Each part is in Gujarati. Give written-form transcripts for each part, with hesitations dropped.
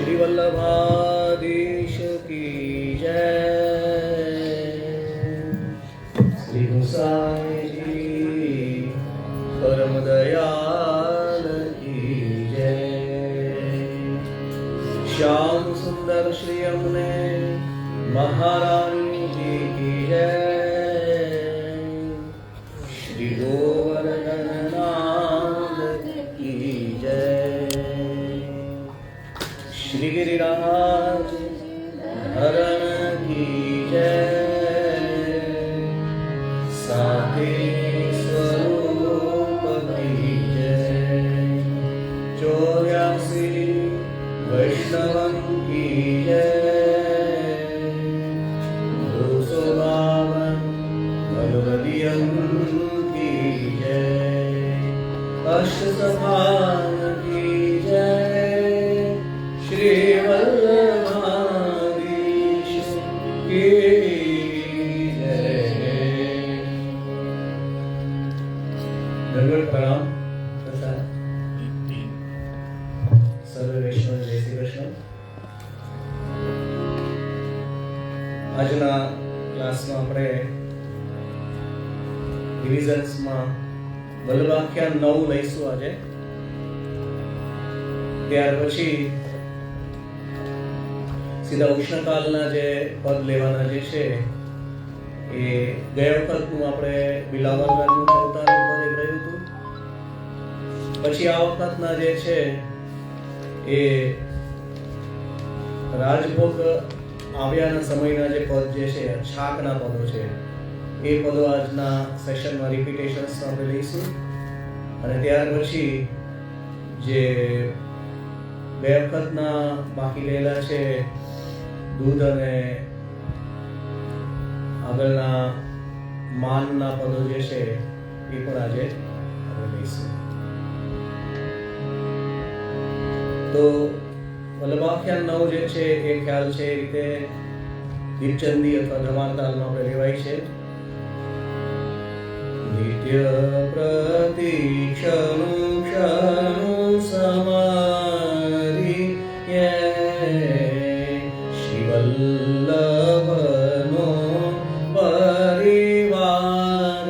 श्री वल्लभाधीश की जय। श्री गोसाई जी परम दयाल की जय। श्याम सुंदर श्री अम्ने महारानी जी की जय। श्री गोवर्धननाथ की जय। श्री गिरिराज धरण की जय। साके स्वरूप की जय। 84 वैष्णवं की जय। 252 भगवदियं की जय। अष्टसखान की जय। श्री वल्लभाधीश की जय। दंडवत प्रणाम। સર્વે વૈષ્ણવ જય શ્રી કૃષ્ણ। આજના ક્લાસમાં આપણે ડિવિઝન્સમાં વલ્લભાખ્યાન 9 લઈશું આજે। ત્યાર પછી સીધા ઉષ્ણકાલના જે પદ લેવાના જે છે એ ગયા વખતનું આપણે બિલાવલ રાજનું અવતારનું પદ એક રહ્યું હતું। પછી આ વખતના જે છે એ રાજભોગ આવ્યાના સમયના જે પદ જે છે છાકના પદો છે એ પદો આજના સેશનમાં રિપીટેશન્સ આપણે લઈશું। અને ત્યાર પછી જે બે વખતના બાકી રહેલા છે દૂધ અને આગળના માનના પદો જે છે એ પણ આજે આપણે લઈશું। તો વલ્લભાખ્યાન 9 જે છે એ ખ્યાલ છે એ રીતે દીપચંદી અથવા ધમારતાલમાં આપણે લેવાય છે। નિત્ય પ્રતીક્ષણું ક્ષણું સમારી શ્રી વલ્લભનો પરિવાર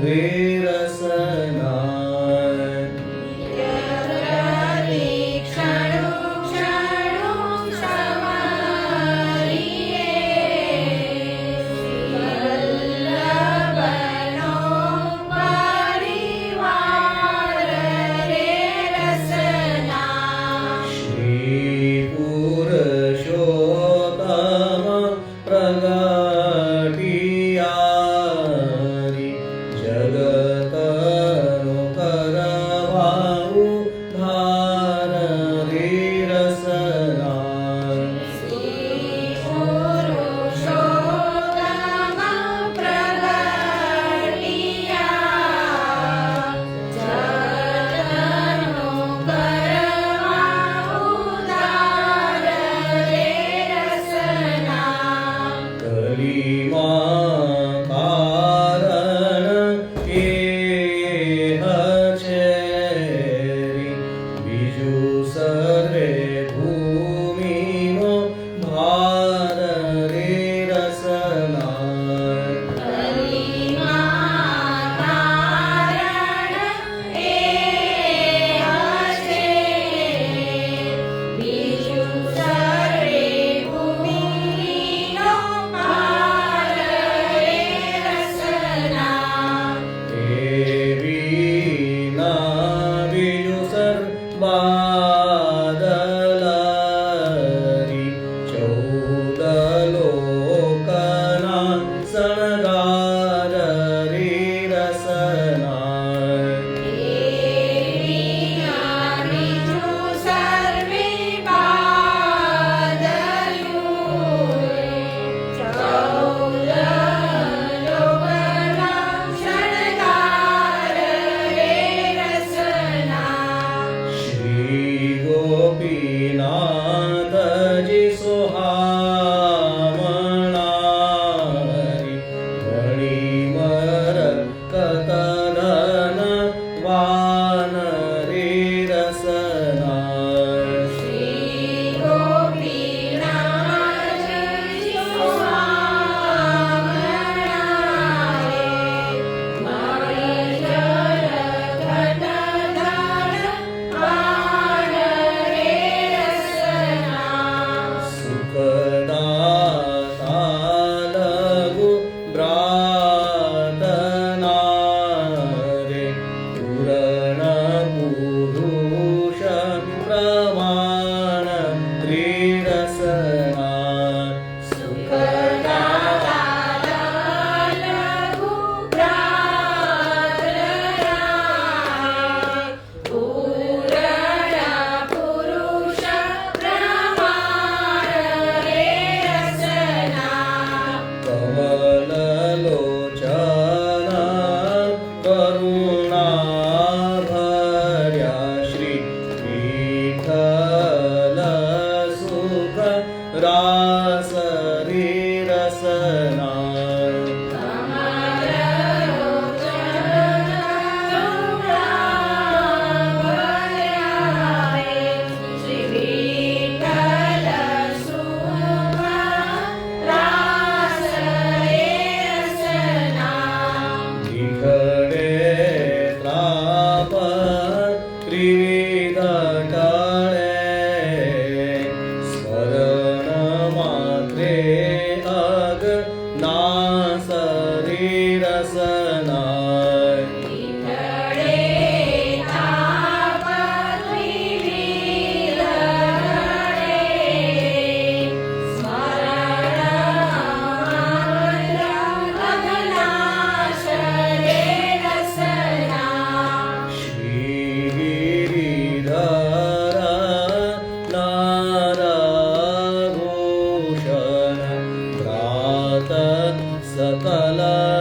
રે રસના। પરિવાર રે त्रिविध टळे स्मरण मात्रे अज्ञासरी रसना सकल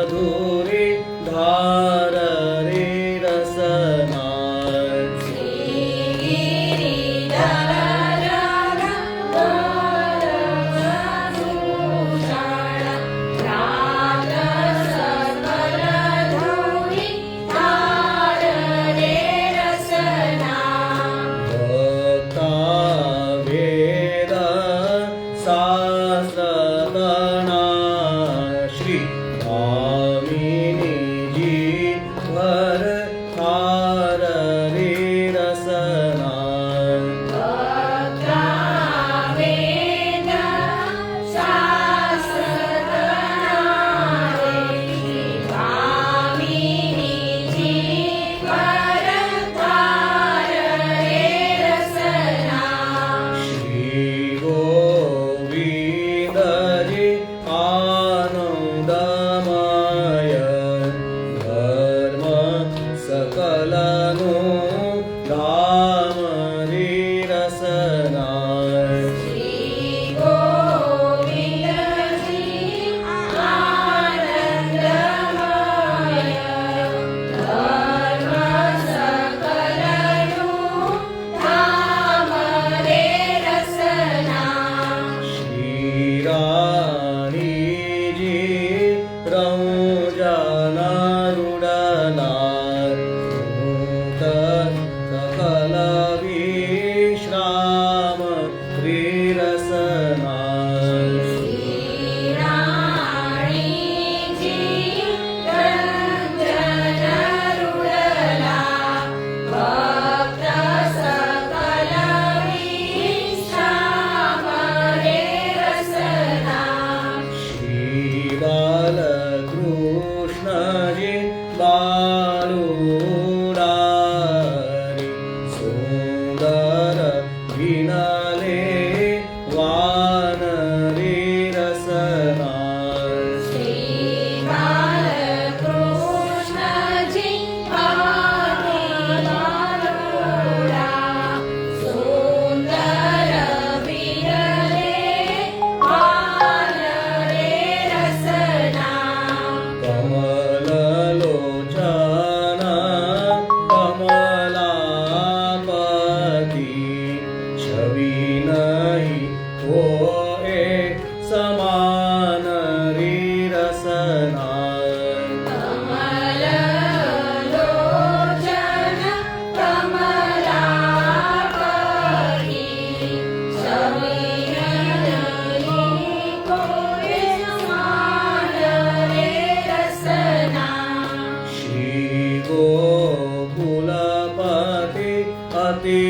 धूरी धार रे रसना भक्ता वेद शास्त्रतना श्री भामिनी जी भर थार रे रसना श्री गोविंद जी आनंदमय धर्म सकलनु धाम रे रसना श्री रानी जी रौजनारुडना भूत सकल विश्राम रे रसना श्री बालकृष्ण जी बालुडारी सुंदर विनले वानरी रसना कमललोचना कमलापति छवि नहीं होए समान रे रसना श्री गोकुलपति अति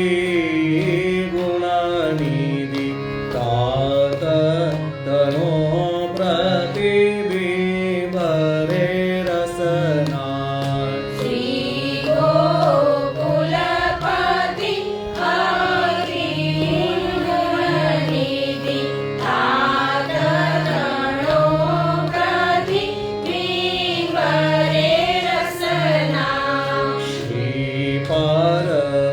गुणनिधि तात तनो प्रतिबिंब रे रसना श्री पार्वती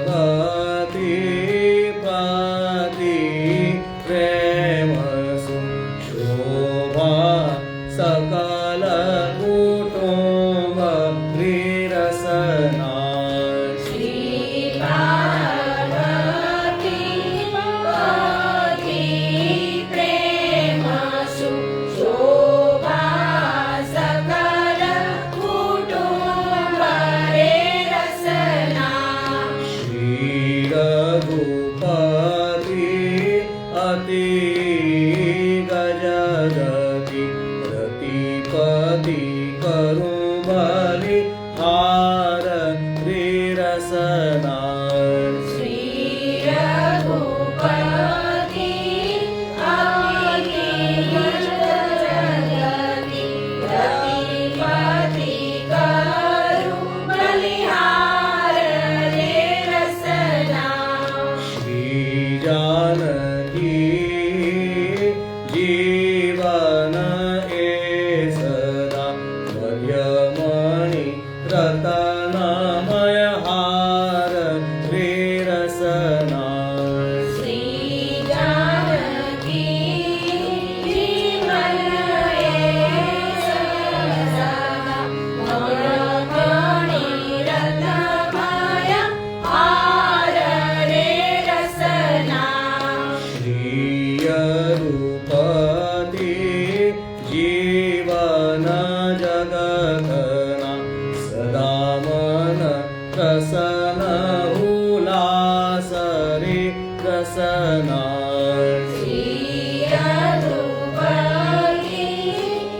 रसना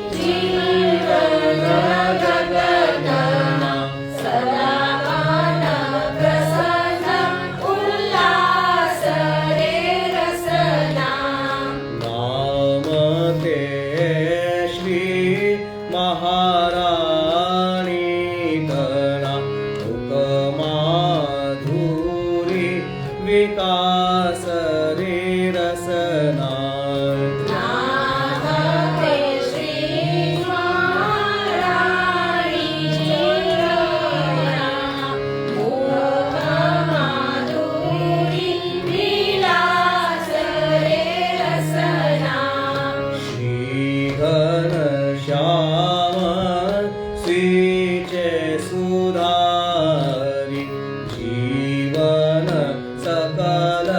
जीवन जगतना सदा मन रसन उल्लास रे रसना महाराणी तना मुखमाधुरी विकास रे रसना सुधारी जीवन सकल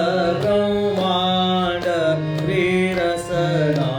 ब्रह्मांड रसना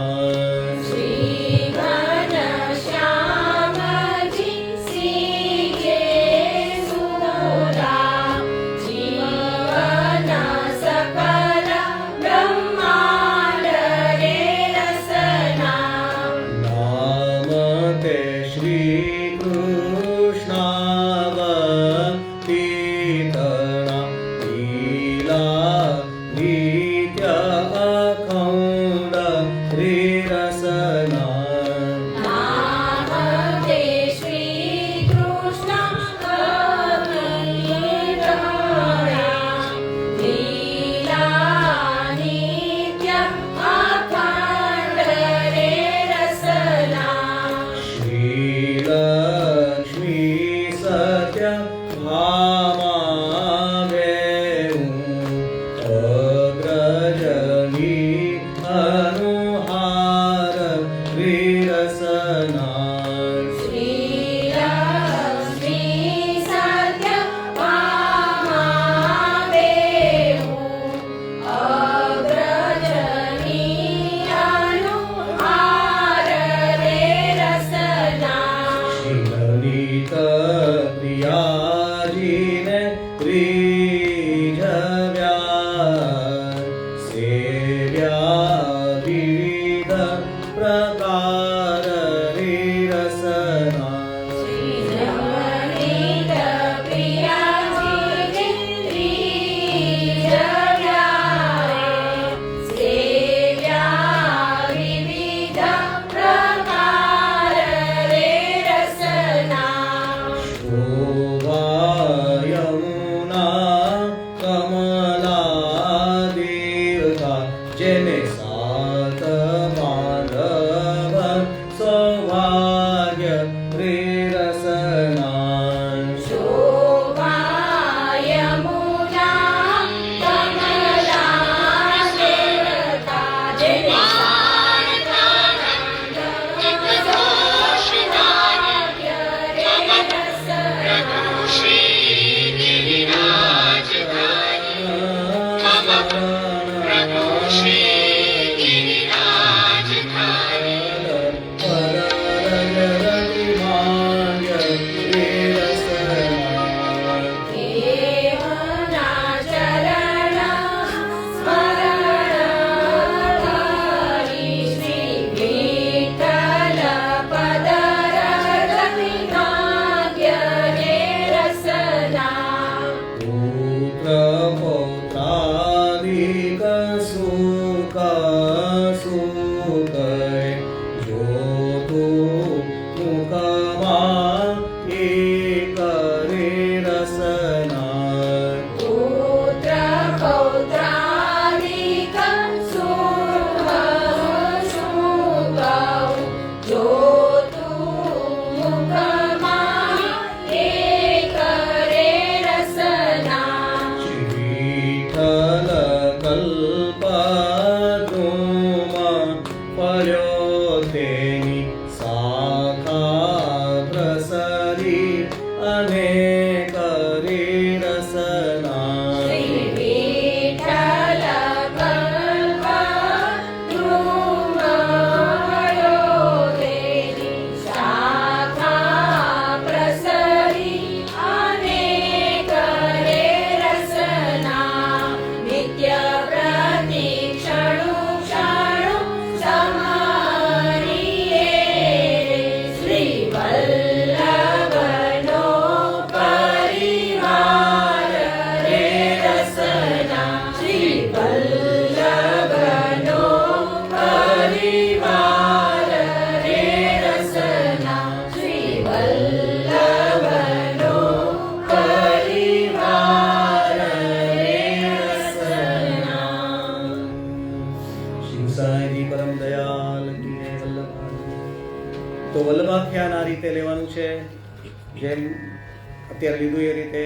प्रकार रे रसना शोभा यमुना कमला देवता जेने सात माधव सौभाग्य रे रसना शोभा यमुना कमला देवता जेने पौत्रादि વલ્લભાખ્યાન આ રીતે લેવાનું છે, જેમ અત્યારે લીધું એ રીતે.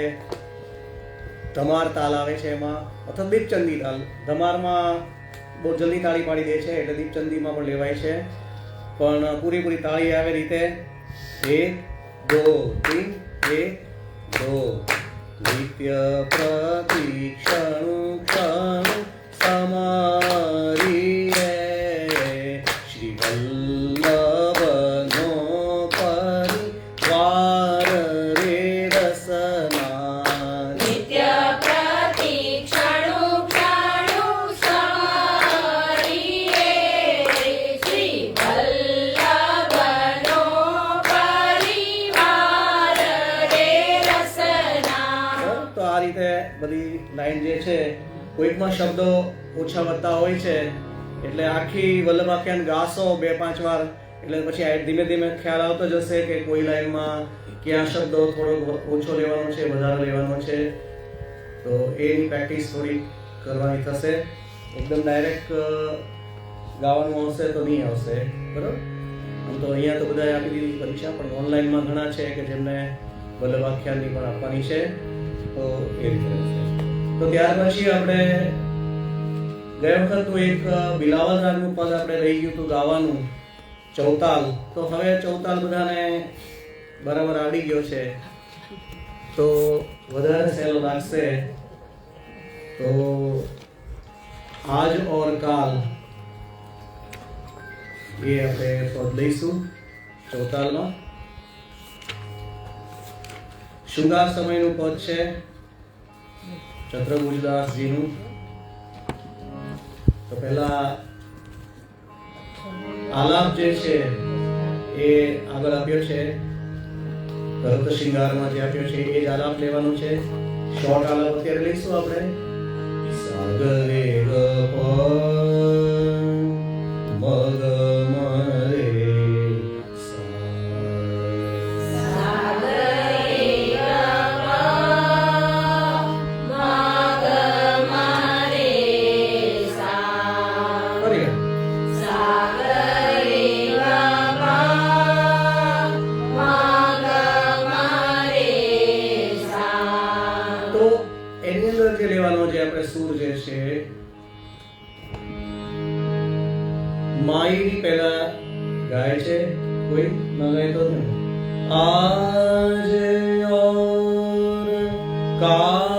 ધમાર તાલ આવે છે એમાં, અથવા દીપચંદી તાલ. ધમારમાં બહુ જલ્દી તાળી પાડી દે છે, એટલે દીપચંદીમાં પણ લેવાય છે. પણ પૂરી તાળી આવે રીતે 1 2 3 1 2 નિત્ય પ્રતિક્ષણુ ક્ષણુ સમારી રે શ્રી વલ્લભનો પરિવાર રે રસના. નિત્ય પ્રતિક્ષણુ ક્ષણુ સમારીએ શ્રી વલ્લભનો પરિવાર રે રસના. તો આ રીતે બધી લાઈન જે છે, કોઈકમાં શબ્દો ઓછા વધતા હોય છે, એટલે આખી વલ્લભાખ્યાન ગાશો 2-5 વાર, એટલે પછી ધીમે ધીમે ખ્યાલ આવતો જશે કે કોઈ લાઈનમાં ક્યાં શબ્દો થોડો ઓછો લેવાનો છે, વધારે લેવાનો છે. તો એની પ્રેક્ટિસ થોડી કરવાની થશે. એકદમ ડાયરેક્ટ ગાવાનું આવશે તો નહીં આવશે, બરાબર. આમ તો અહીંયા તો બધાએ આપી દીધી પરીક્ષા, પણ ઓનલાઈનમાં ઘણા છે કે જેમને વલ્લભાખ્યાનની પણ આપવાની છે. તો એ રીતે હશે. તો ત્યાર પછી આપણે ગયા વખતનું એક બિલાવલ રાગનું પદ આપણે રહી ગયું હતું ગાવાનું, ચૌતાલ. તો હવે ચૌતાલ બધાને બરાબર આવડી ગયો છે, તો વધારે સહેલો લાગશે. તો આજ ઓર કાલ એ આપણે પદ લઈશું ચૌતાલમાં. શૃંગાર સમયનું પદ છે, ચંદ્રભુજદાસજીનું. તો પહેલા આલાપ જે છે એ આગળ આપ્યો છે, ભરત શૃંગારમાં જે આપ્યો છે એ જ આલાપ લેવાનો છે. શોર્ટ આલાપ અત્યારે લઈશું આપણે. સાગરે ગ પ મગ મરે માયની પહેલા ગાય છે, કોઈ ન ગાય તો નહીં. આજ ઓર કાલ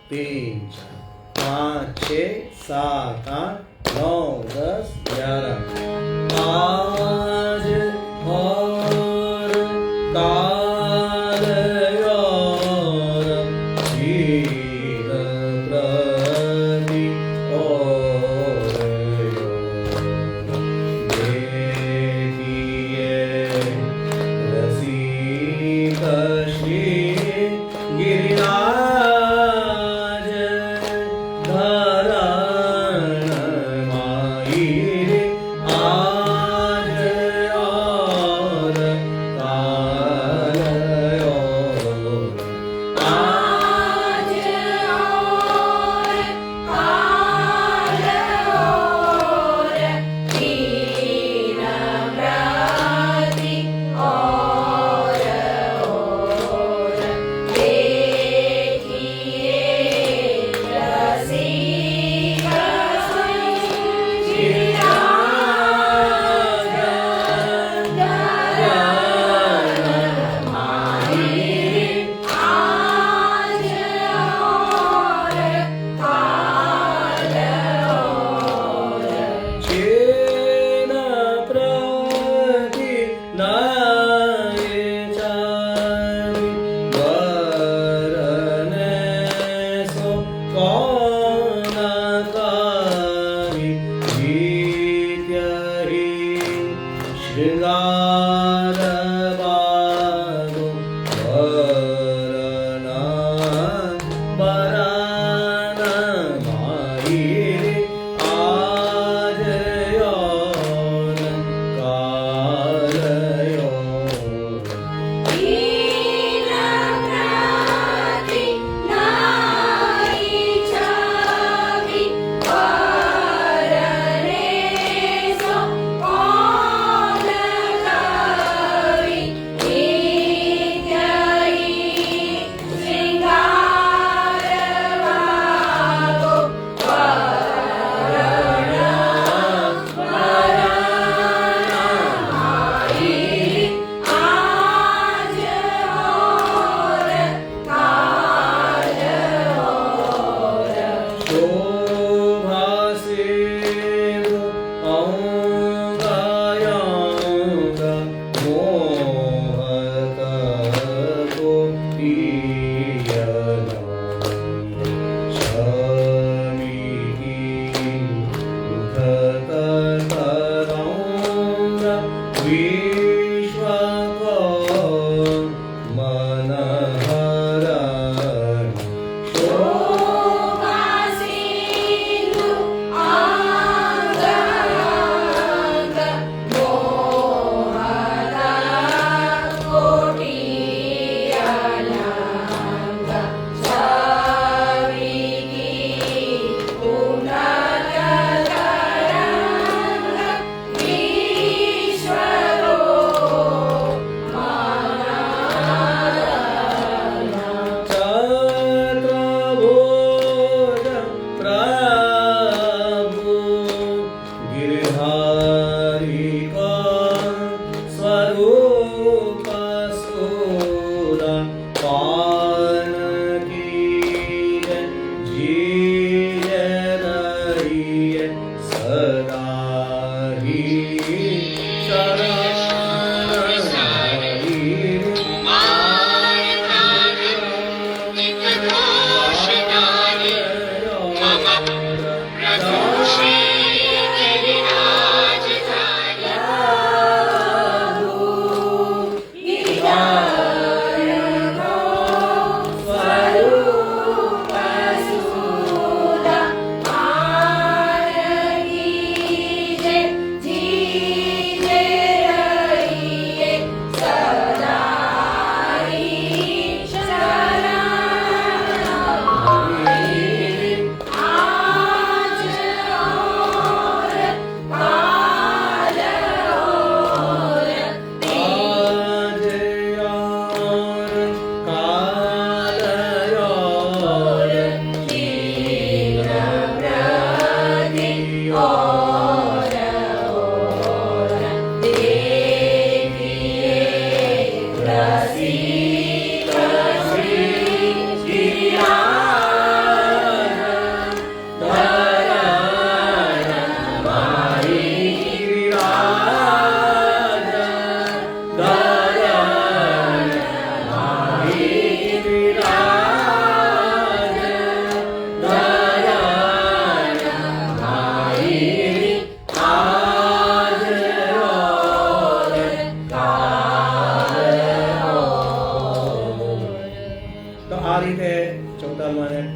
3 4 5 6 7 8 9 10 11 आज और काल और जीव प्रति और देखिए रसिक श्री गिरिराज धरण माई आज और काल और आज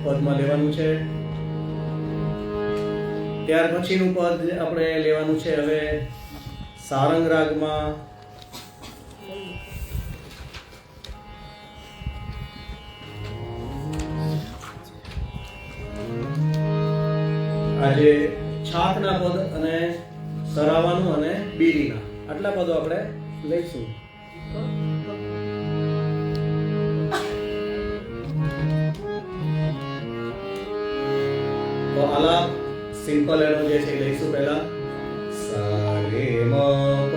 પદમાં લેવાનું છે. ત્યાર પછીનું પદ આપણે લેવાનું છે હવે સારંગ રાગમાં. આજે છાકના પદ અને સરાવાનું અને બીડીના આટલા પદો આપણે લઈશું. તો આલાપ સિમ્પલ એનો જે છે લઈશું પહેલા. સા રે મ પ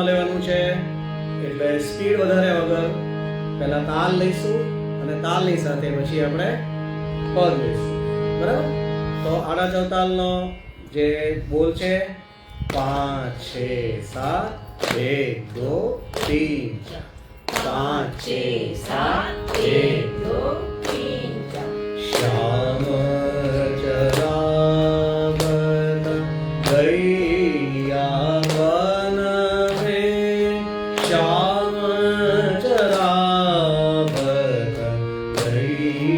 લેવાનું છે એટલે સ્પીડ વધારે વગર પહેલા તાલ લઈશું અને તાલની સાથે પછી આપણે પદ લઈશું. બરાબર? તો આડા ચૌતાલનો જે બોલ છે 5 6 7 1 2 3 4 5 6 7 1 2 3 4 શ્યામ ચરાવત ગૈયા વન મે શ્યામ ચરાવત ગૈયા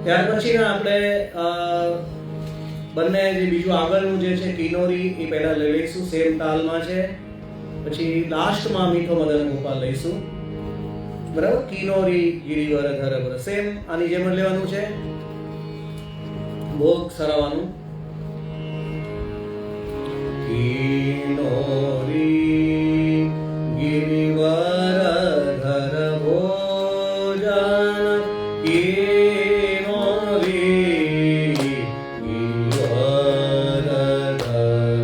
ત્યાર પછીના આપણે બંને જે બીજું આગળનું જે છે કિનોરી એ પહેલા લઈ લઈશું, સેમ તાલમાં છે. પછી લાસ્ટમાં મીઠો મદન ગોપાલ લઈશું, બરાબર. કિનોરી ગિરિવર ધર વર, સેમ આની જેમ જ લેવાનું છે, ભોગ સરાવવાનું. કિનોરી ગિરિવર ધર ભોજન, કિનોરી ગિરિવર ધર.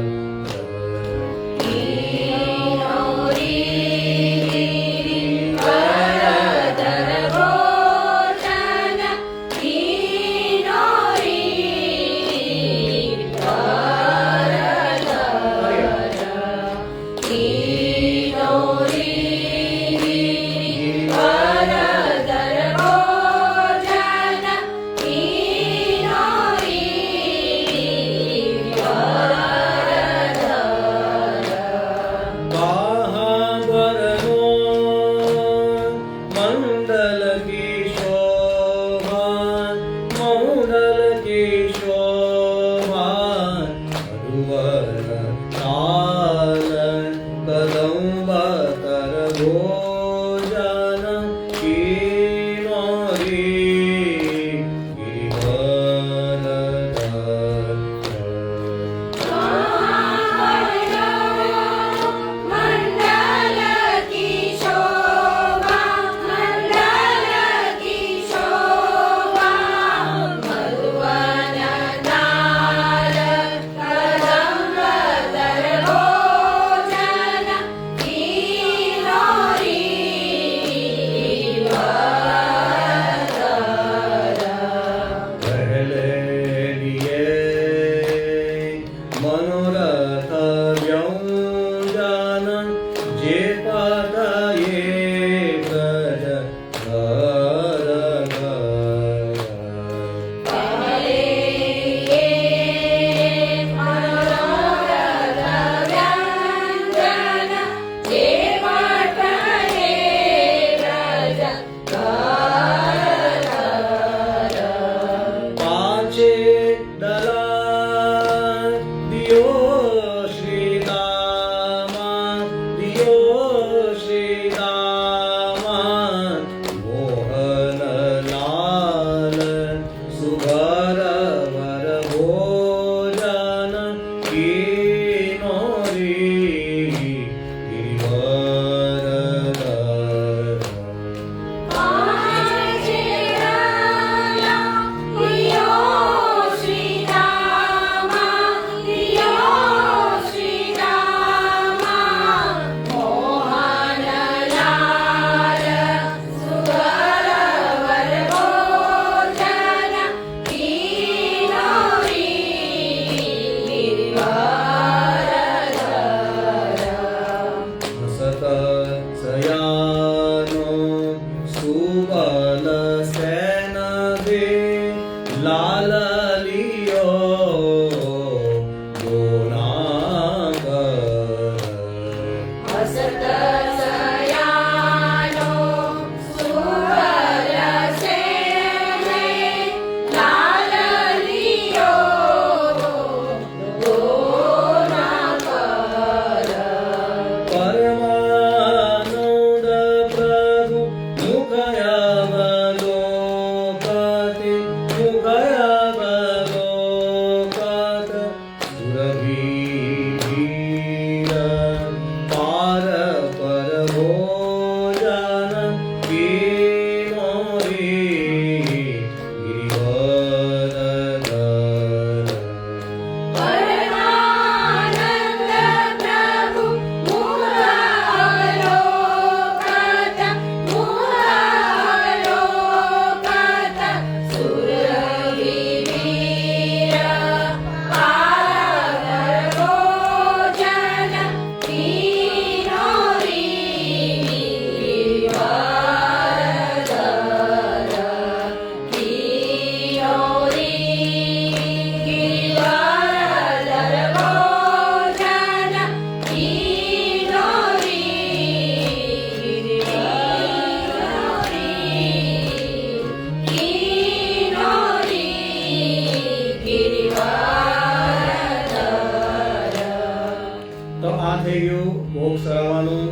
થઈ ગયું ભોગ સરાવાનું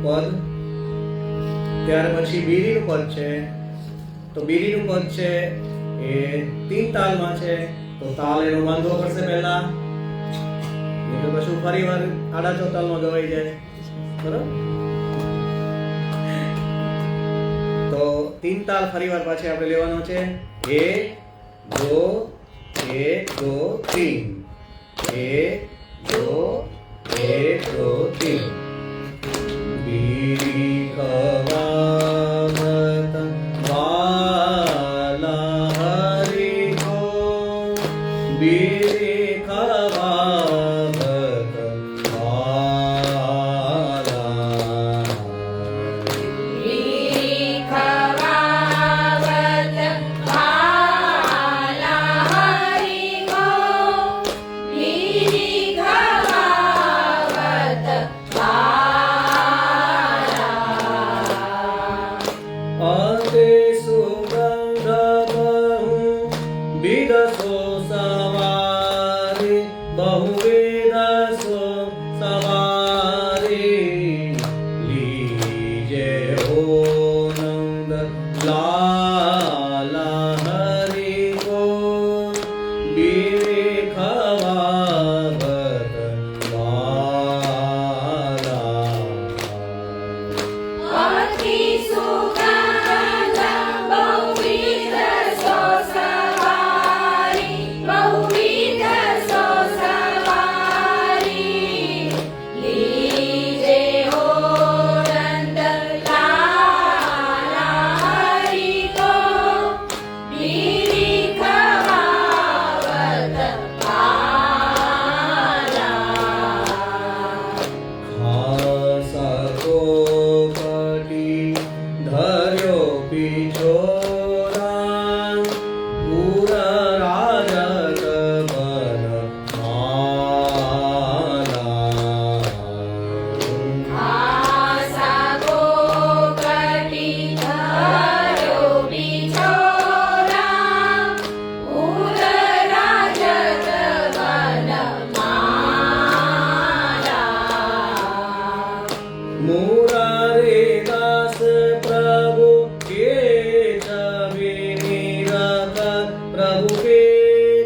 પદ. ત્યાર પછી બીડીનું પદ છે. તો બીડીનું પદ છે એ 3 તાલમાં છે. તો તાલ એનો બાંધવો પડશે પહેલા, એટલે પછી ફરીવાર આડા ચોતાલમાં ગવાઈ જાય. બરાબર? તો 3 તાલ ફરીવાર પાછી આપણે લેવાનો છે. 1 2 1 2 3 1 2 1 2 3. બીડી ખવાવત વાલા હરિ ગો, બીડી ખવાવત વાલા. બીડી ખવાવત વાલા હરિ ગો, બીડી ખવાવત વાલા. અતે સુગંધ બહુ વિદસો સવારે, બહુવિધ સો સવારે. લીજે હો નંદ લાલા હરિ ગો, બીડી ખવાવત વાલા. અતિ સુગંધ બહુવિધ સો સવારી, બહુવિધ સો સવારી. લીજે હો નંદ લાલા હરિ ગો, બીડી ખવાવત વાલા. ખાસા કોકટી ધર્યો પિછોરા, પૂર રાજત બન માલા. આસા ગોકટી ધર્યો બિછોરા, ઉર રાજત વનમાલા. મુરારે દાસ પ્રભુ કે છવિ નિરખત, પ્રભુ કે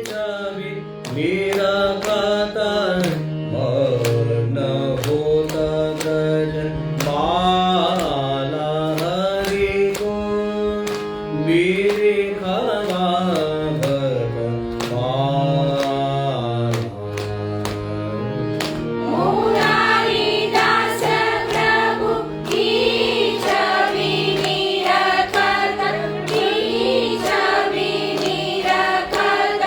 છવિ નિરખત. મગ્ન હોત વ્રજ બાલા હરિ ગો, બીડી ખવાવત વાલા. મુરારી દાસ પ્રભુ કી છવિ નિરખત, કી છવિ નિરખત.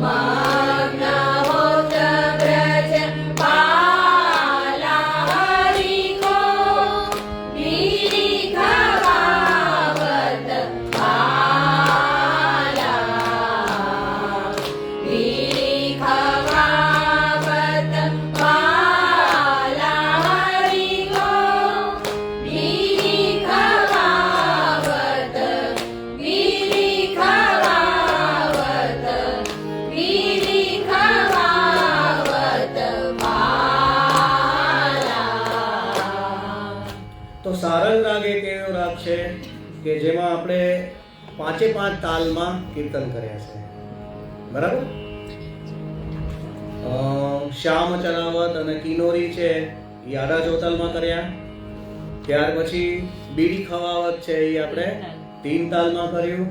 મગ્ન હોત વ્રજ બાલા હરિ ગો, બીડી ખવાવત વાલા. બીડી ખવાવત વાલા હરિ ગો, બીડી ખવાવત, બીડી ખવાવત, બીડી ખવાવત વાલા. તો સારંગ રાગ એક એવો રાગ છે કે જેમાં આપણે 5 તાલમાં કીર્તન કર્યા છે. બરાબર? શ્યામ ચરાવત અને કિનોરી છે એ આડા ચોતાલમાં કર્યા. ત્યાર પછી બીડી ખવાવત છે એ આપણે 3 તાલમાં કર્યું.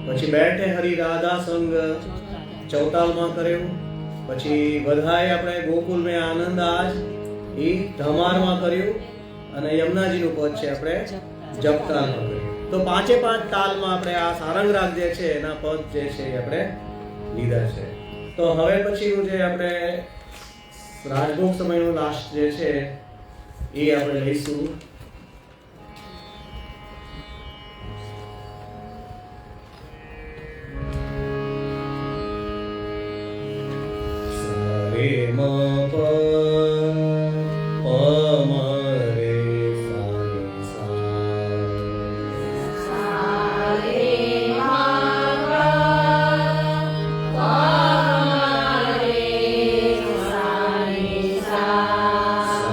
પછી બેઠે હરી રાધા સંગ ચૌતાલમાં કર્યું. પછી વધાય આપણે ગોકુલ મેં આનંદ આજ એ ધમારમાં કર્યું. અને યમુનાજીનું પદ છે આપણે જપતાલમાં કર્યું. તો 5 તાલમાં આપણે આ સારંગ રાગ જે છે એના પદ જે છે એ આપણે લીધા છે. તો હવે પછીનું જે આપણે રાજભોગ સમયનું લાસ્ટ જે છે એ આપણે લઈશું. રે મ પ પ મ રે સા રે સા. સારે માગા પારે સારે સા.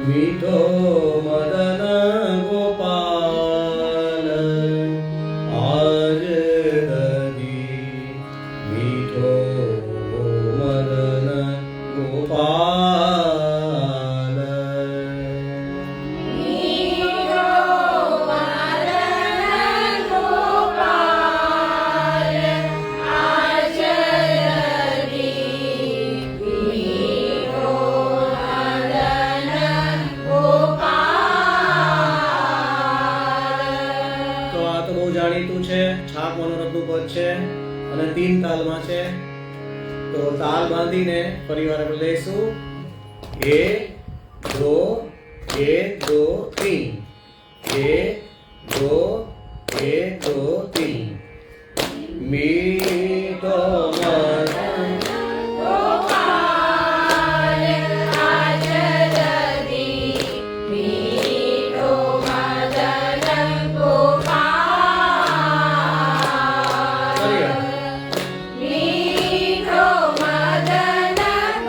મીઠો મદન ગોપાલ આજ દધી મીઠો મદન ગોપાલ મીઠો મદન ગોપાલ આજ દધી મીઠો મદન ગોપાલ. તો આ તો બહુ જાણીતું છે, છાપ મનોરથનું પદ છે અને 3 તાલમાં છે. તો તાલ બાંધીને ફરીવાર આપણે લઈશું. 1 2 1 2 3 1 2 1 2 3 મીઠો મદન ગોપાલ આજ દધી મીઠો મદન ગોપાલ. મીઠો મદન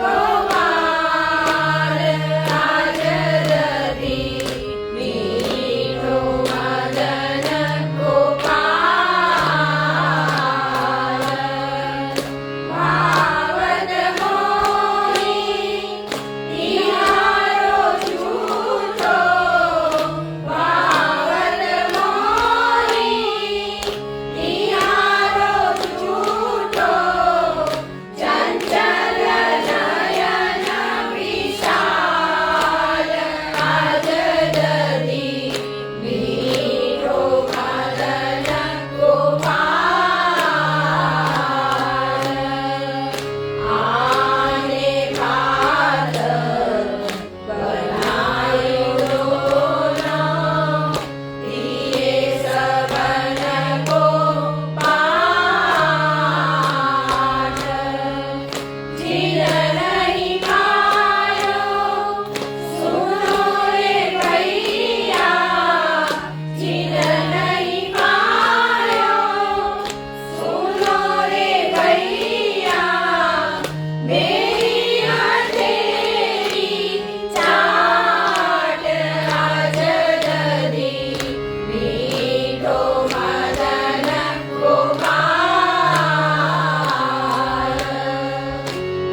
ગોપાલ આજ દધી મીઠો મદન ગોપાલ. ભાવદ મોહી નિહારો છૂટો, ભાવદ મોહી નિહારો છૂટો, ચંચલ નયન વિશાલ આજ દધી મીઠો મદન ગોપાલ. આને ભાત બનાયો નો દિયે સબન ગોપાલ. જીન નહીં ખાયો સુનો રે ભૈયા, જીન નહીં ખાયો સુનો રે ભૈયા, મેરી હથેળી ચાટ આજ દધી મીઠો મદન ગોપાલ.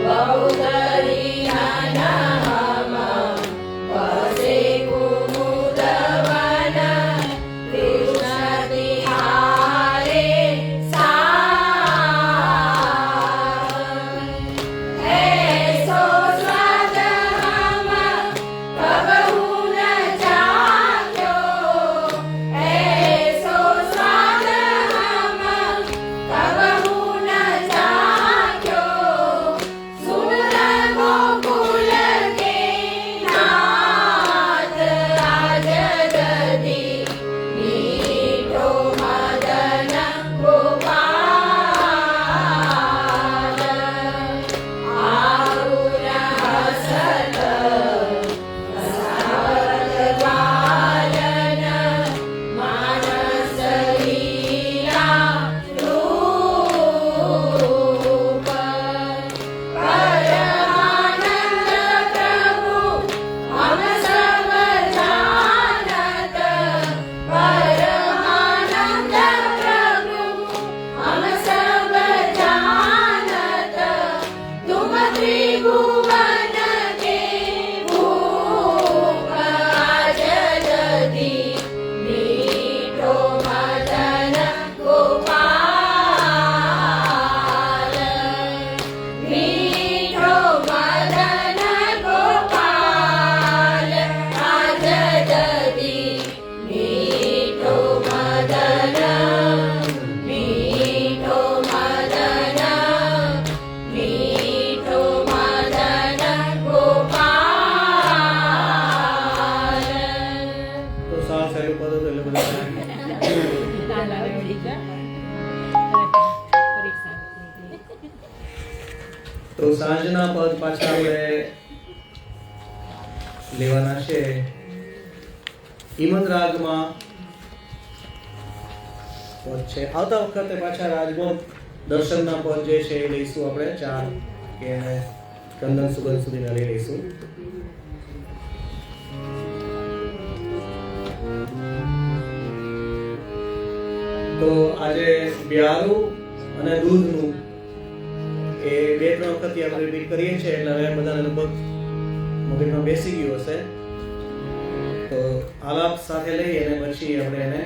બહુધરી હનહમ પસે કુમુદવન, કૃષ્ણ તિહારે સાર. ऐसो स्वाद हम कबहू न जाक्यो, ऐसो स्वाद हम कबहू न जाक्यो, सुन गोकुल के नाथ आज दधी मीठो मदन गोपाल. आरुण हसत हसावत बालन, मानस लीला रूप, परमानंद प्रभु हम सब जानत, परमानंद प्रभु हम सब जानत, तुम त्रिभुवन के भूप आज दधी मीठो मदन गोपाल. मीठो मदन गोपाल आज दधी मीठो मदन, मीठो मदन, मीठो मदन गोपाल. તો સાત સાહેબ પદો તો એટલે બધા તો સાંજના પદ પાછા આપણે લેવાના છે. ઈમન રાગમાં પદ છે. આવતા વખતે પાછા રાજભોગ દર્શનના પદ જે છે એ લઈશું આપણે 4 કે ચંદન સુગંધ સુધીના લઈ લઈશું. તો આજે બ્યારું અને દૂધનું એ 2-3 વખત આપણે રિપીટ કરીએ છીએ એટલે હવે બધાને લગભગ મગજમાં બેસી ગયું હશે. તો આલાપ સાથે લઈ અને પછી આપણે એને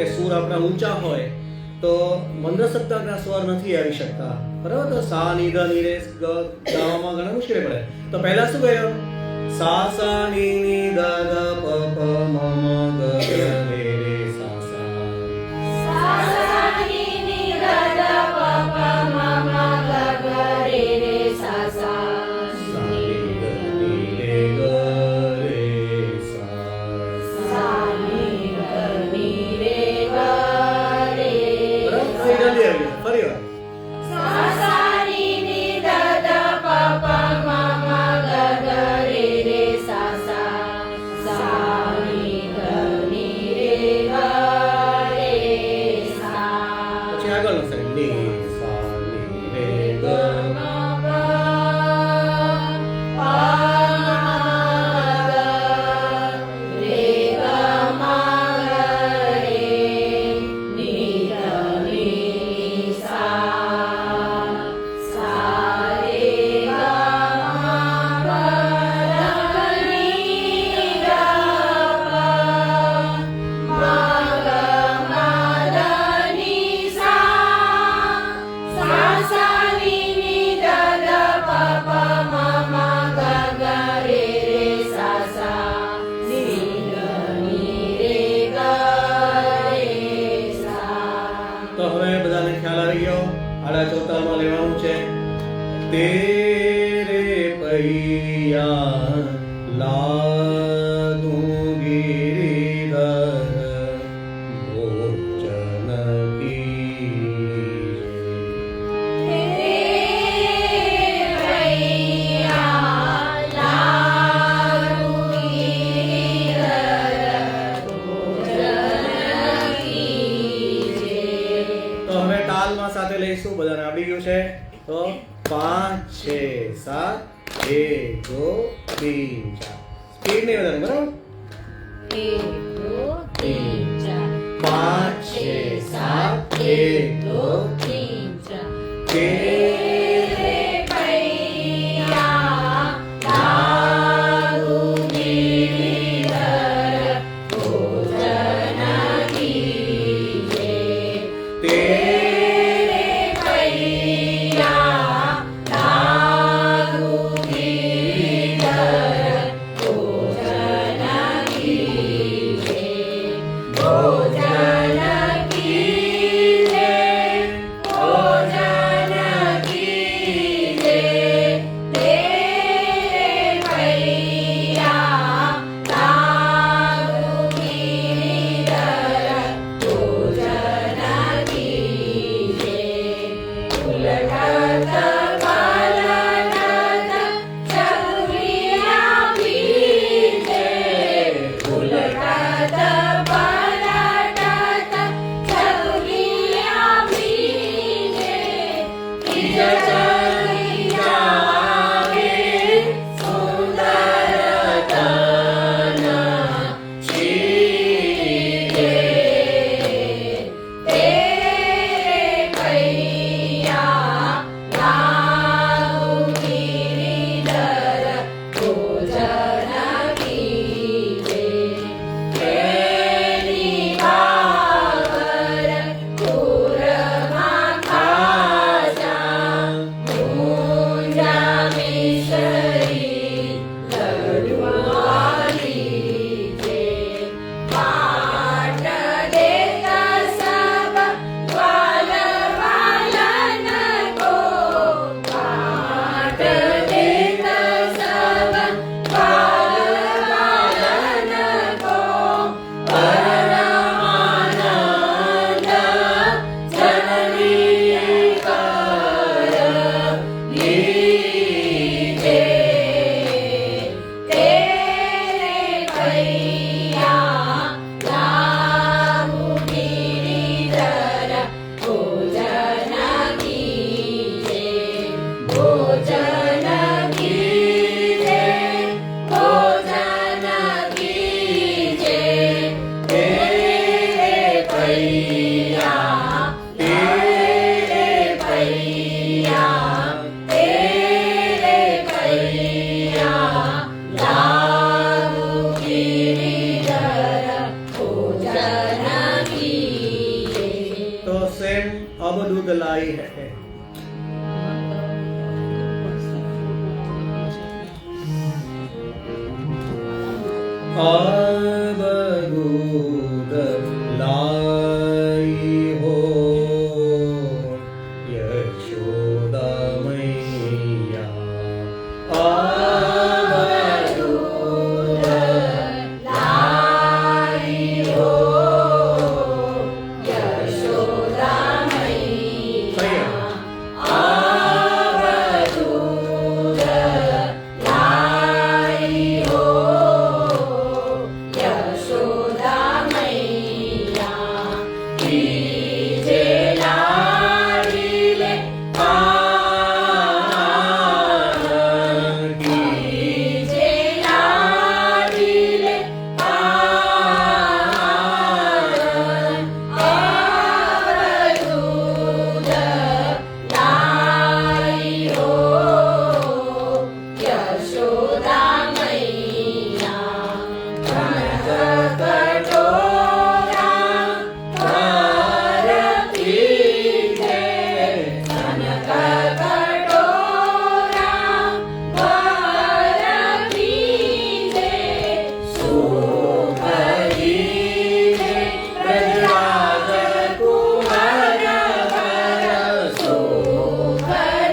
સુર આપણા ઊંચા હોય તો મંદ્ર સપ્તકના સ્વર નથી આવી શકતા, બરાબર? તો સા ની ધ ની રે ગાવામાં ઘણા મુશ્કેલી પડે. તો પહેલા શું કહ્યું? સા સા ની ની ધ ધ પ પ મ મ ગ ગ રે રે સા સા. સા સા ની ની ધ ધ પ પ મ મ ગ ગ રે રે સા સા. સા ની ધ ની રે ગ રે સા. સા ની ધ ની રે ગ રે. જલ્દી આવી ફરી વાર. સા સા ની ની ધ ધ પ પ મ મ ગ ગ રે રે સા સા. સા ની ધ ની રે ગ રે સા. પછી આગળનો સાઈડ ની સા ની રે ગ મ પ પ રે ગ મ ગ રે ની ધ ની સા. સા રે ગ મ પ ધ ની ગ પ મ ગ મ ધ ની સા. સા સા ની ની ધ ધ પ પ મ મ ગ ગ રે રે સા સા. ની ધ ની રે ગ રે સા. તો હવે બધાને ખ્યાલ આવી ગયો. આડા ચોથામાં લેવાનું છે. તેરે પૈયા લાદું ગિરિધર ભોજન કી. તો હવે તાલમાં સાથે લઈશું. બધાને આવડી ગયું છે? તો 5 6 7 1 2 3 4. સ્પીડ નહીં વધારે, બરાબર? 5 6 7 1 2 તેરે પૈયા લાગુ ગિરિધર ભોજન કીજે. તેરે પૈયા લાગુ ગિરિધર ભોજન કીજે. ભોજન કીજે. ભોજન કીજે. गाई है। अब दूध लाई हो यशोदा मैया, अब दूध लाई हो यशोदा मैया, अब दूध लाई हो यशोदा मैया, कीजे लाडीले कीजे लाडीले अब दूध लाई हो यशोदा मैया, कटोरा भर पीजे, कनक कटोरा भर पीजे, सुख दीजे प्रहलाद कुंवर वर, सुख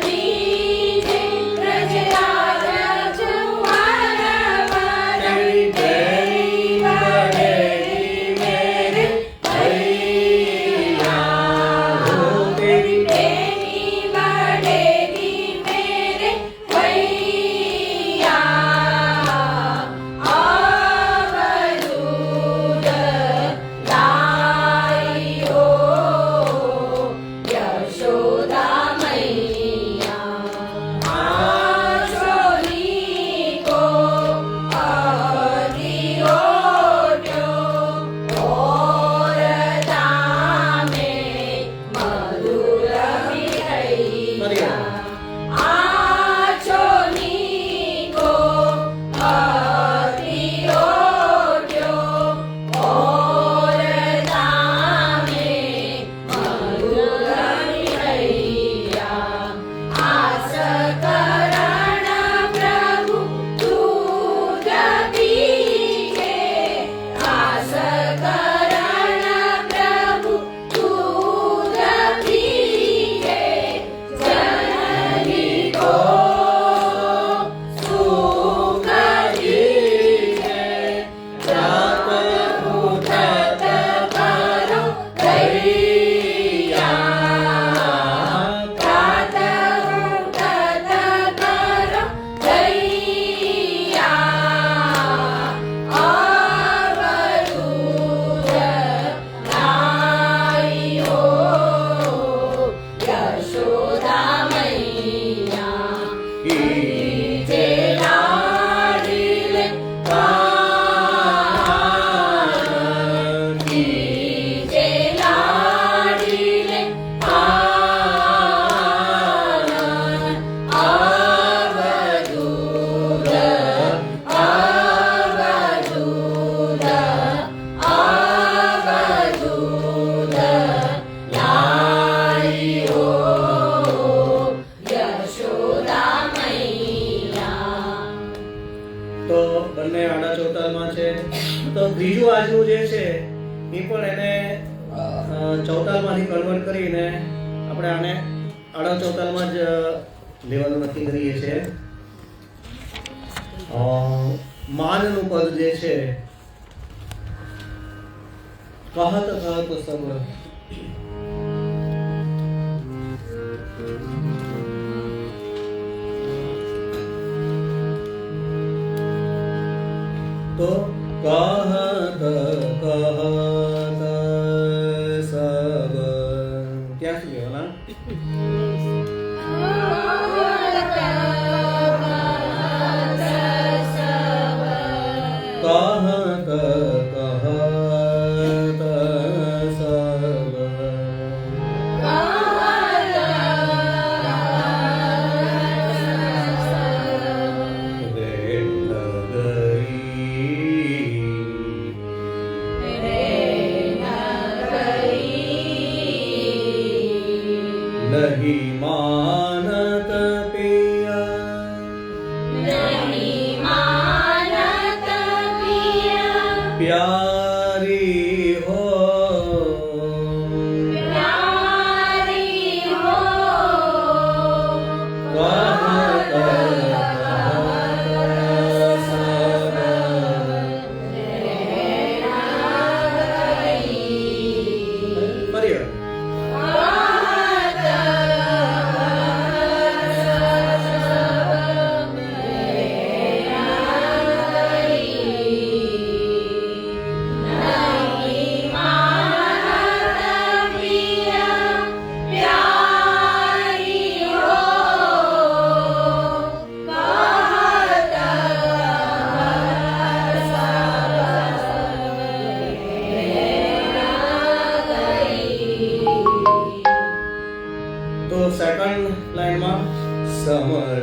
दीजे प्रहलाद कुंवर वर, तेरी बड़ेरी मेरे भैया, तेरी बड़ेरी मेरे भैया, अब दूध लाई हो यशोदा मैया, आचोली को अधिरो और दामे मधुर मिठैया, आचोली को अधिरो और दामे मधुर मिठैया, आस करण प्रभु दूध पीजे, आस करण प्रभु दूध पीजे, जननी को सुख दीजे, रात उठत करो दैया, रात उठत करो दैया, अब दूध लाई हो यशोदा मैया, कीजे लाडीले कीजे लाडीले अब दूध लाई हो यशोदा मैया। તો બંને આડા ચૌતાલમાં છે. તો ત્રીજું આજનું જે છે એ પણ એને ચૌતાલમાંથી કન્વર્ટ કરીને આપણે આને આડા ચૌતાલમાં જ લેવાનું નક્કી કરીએ છીએ. માનનું પદ જે છે કહત કહત સબ तो कहत कहत सब क्या सीखे ना कहत कहत सब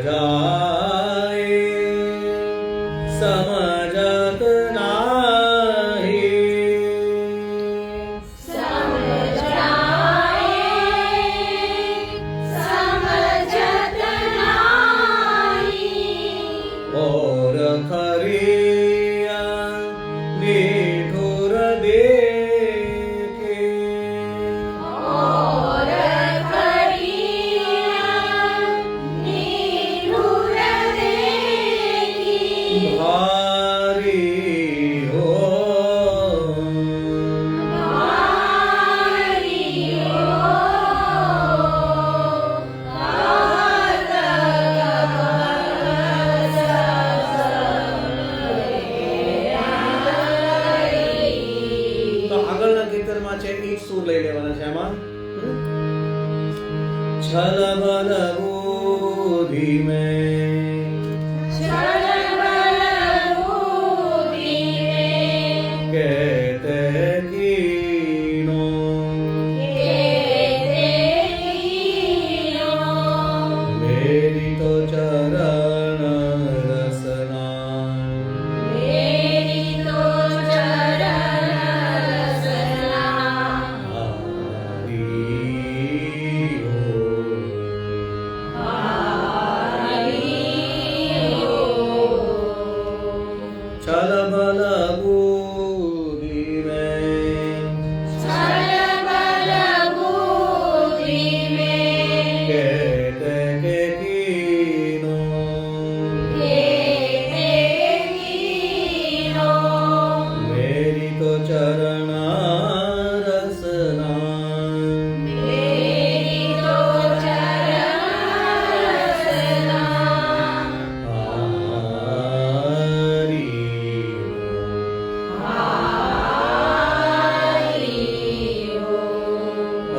जाए समझत नाही और खरिया निठुर देखे भारी हो તો આગળના કીર્તનમાં છે ઈ સૂર લઈ લેવાના છે આમાં છલબલ બુદ્ધિ મેં कहते कीनो मेरी तो चरण रसना चल बल बूढ़ी में कहते के कीनो मेरी तो चरण रसना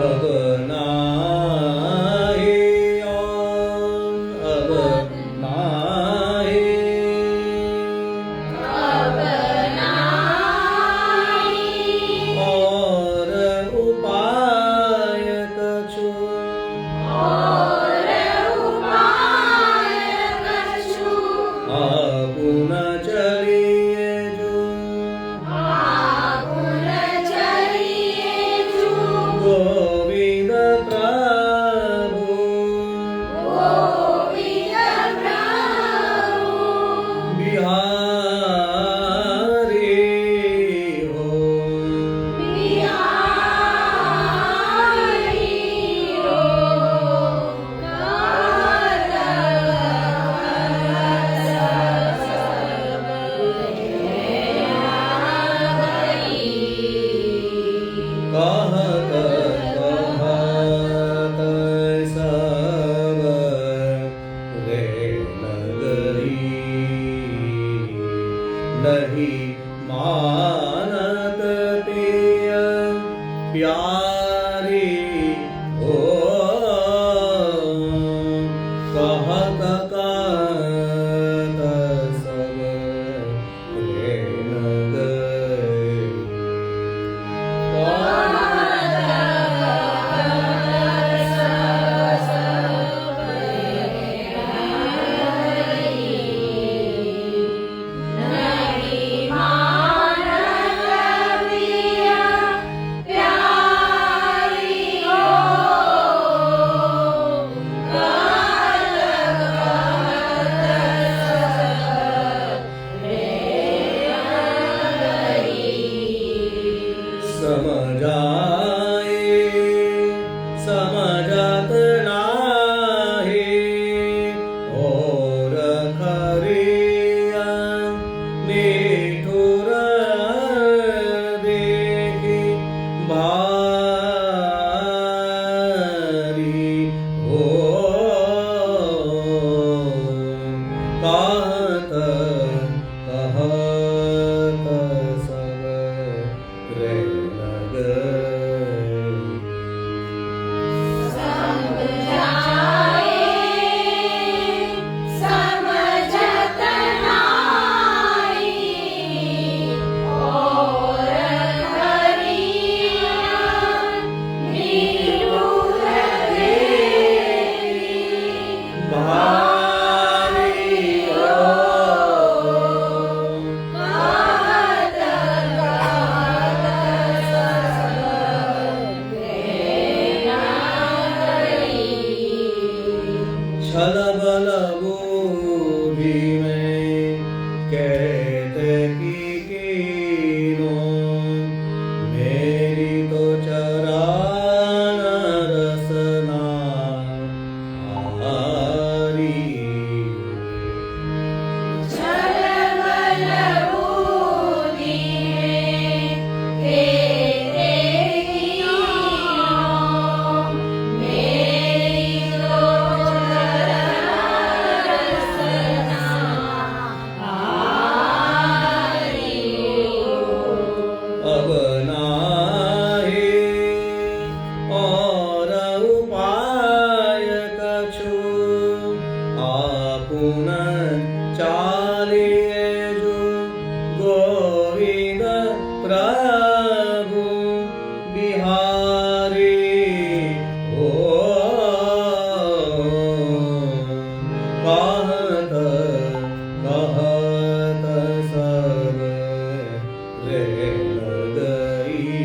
अब नाही अब नाही और उपाय कछु आपुन चलिए जो गोविंद प्रभु बिहारी हो कहत कहत सब रे नगरी नहीं मानत पिय प्यारी हो कहत कहत सब रे नगरी प्यारी हो प्रबल बुद्धि में कहते कीनो मेरी तो चरण रसना हारी अब नाहि और उपाय कछु आपुन चालिए जो गोविंद प्रभु बिहारी हो कहत कहत सब रे लगई